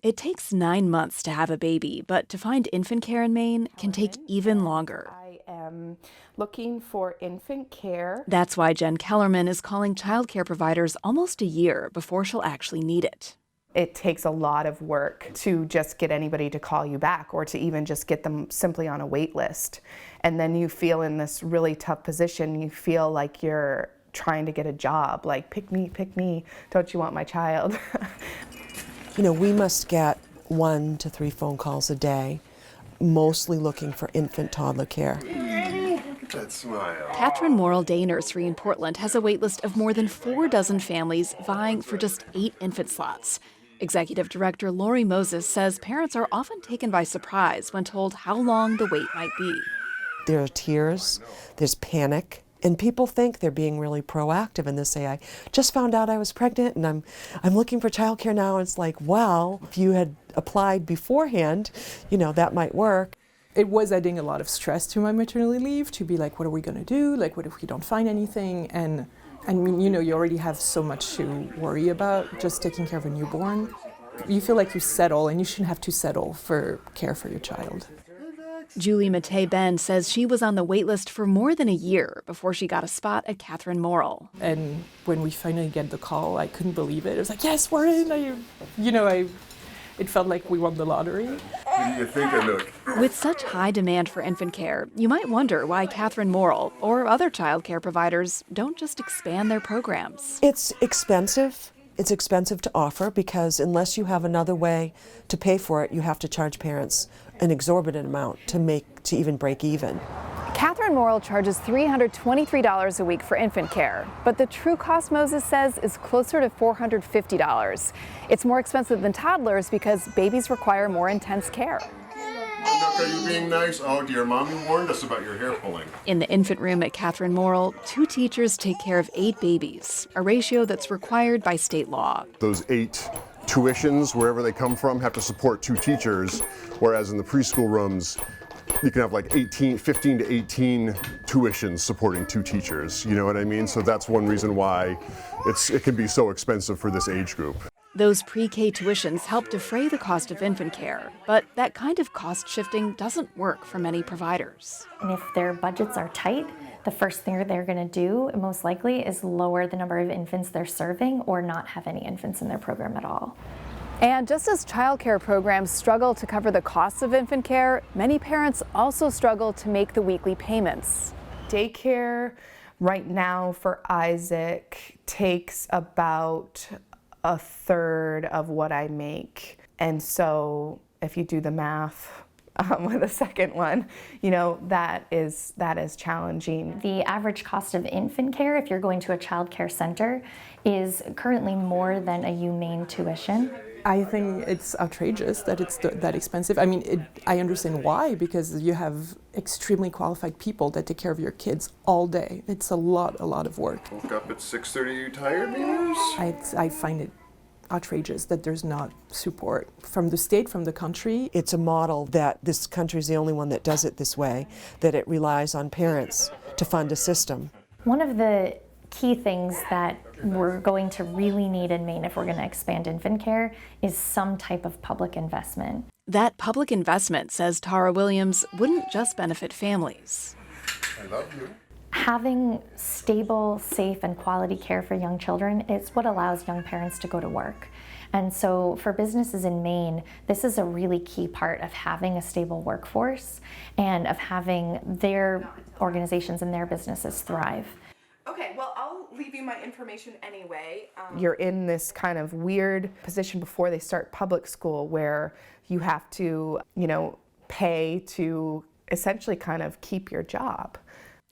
It takes 9 months to have a baby, but to find infant care in Maine can take even longer. I am looking for infant care. That's why Jen Kellerman is calling childcare providers almost a year before she'll actually need it. It takes a lot of work to just get anybody to call you back or to even just get them simply on a wait list. And then you feel in this really tough position. You feel like you're trying to get a job, like, pick me, don't you want my child? We must get 1 to 3 phone calls a day, mostly looking for infant toddler care. That smile. Catherine Morrill Day Nursery in Portland has a waitlist of more than 4 dozen families vying for just 8 infant slots. Executive Director Lori Moses says parents are often taken by surprise when told how long the wait might be. There are tears, there's panic, and people think they're being really proactive, and they say, I just found out I was pregnant and I'm looking for childcare now. And it's like, well, if you had applied beforehand, that might work. It was adding a lot of stress to my maternity leave to be like, what are we going to do? Like, what if we don't find anything? And you already have so much to worry about just taking care of a newborn. You feel like you settle, and you shouldn't have to settle for care for your child. Julie Matei-Ben says she was on the wait list for more than a year before she got a spot at Catherine Morrill. And when we finally get the call, I couldn't believe it. It was like, yes, we're in. It felt like we won the lottery. What do you think of it? With such high demand for infant care, you might wonder why Catherine Morrill or other childcare providers don't just expand their programs. It's expensive. It's expensive to offer because unless you have another way to pay for it, you have to charge parents an exorbitant amount to even break even. Catherine Morrill charges $323 a week for infant care, but the true cost, Moses says, is closer to $450. It's more expensive than toddlers because babies require more intense care. Look, are you being nice? Oh dear, Mommy warned us about your hair pulling. In the infant room at Catherine Morrill, 2 teachers take care of 8 babies, a ratio that's required by state law. Those 8 tuitions, wherever they come from, have to support 2 teachers, whereas in the preschool rooms, you can have like 15 to 18 tuitions supporting 2 teachers. You know what I mean? So that's one reason why it can be so expensive for this age group. Those pre-K tuitions help defray the cost of infant care, but that kind of cost shifting doesn't work for many providers. And if their budgets are tight, the first thing they're going to do, most likely, is lower the number of infants they're serving or not have any infants in their program at all. And just as childcare programs struggle to cover the costs of infant care, many parents also struggle to make the weekly payments. Daycare right now for Isaac takes about a third of what I make. And so if you do the math with the second one, that is challenging. The average cost of infant care, if you're going to a child care center, is currently more than a Maine tuition. I think it's outrageous that it's that expensive. I mean, I understand why, because you have extremely qualified people that take care of your kids all day. It's a lot of work. Woke up at 6:30, you tired, Beavers? I find it outrageous that there's not support from the state, from the country. It's a model that this country is the only one that does it this way, that it relies on parents to fund a system. One of the key things that we're going to really need in Maine if we're going to expand infant care is some type of public investment. That public investment, says Tara Williams, wouldn't just benefit families. I love you. Having stable, safe, and quality care for young children is what allows young parents to go to work. And so for businesses in Maine, this is a really key part of having a stable workforce and of having their organizations and their businesses thrive. Okay, well, I'll leave you my information anyway. You're in this kind of weird position before they start public school where you have to, pay to essentially kind of keep your job.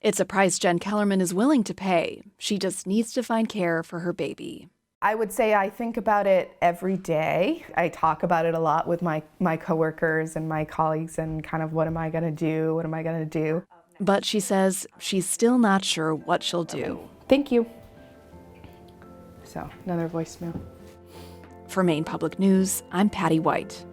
It's a price Jen Kellerman is willing to pay. She just needs to find care for her baby. I would say I think about it every day. I talk about it a lot with my coworkers and my colleagues and kind of what am I going to do? What am I going to do? But she says she's still not sure what she'll do. Thank you. So, another voicemail. For Maine Public News, I'm Patty White.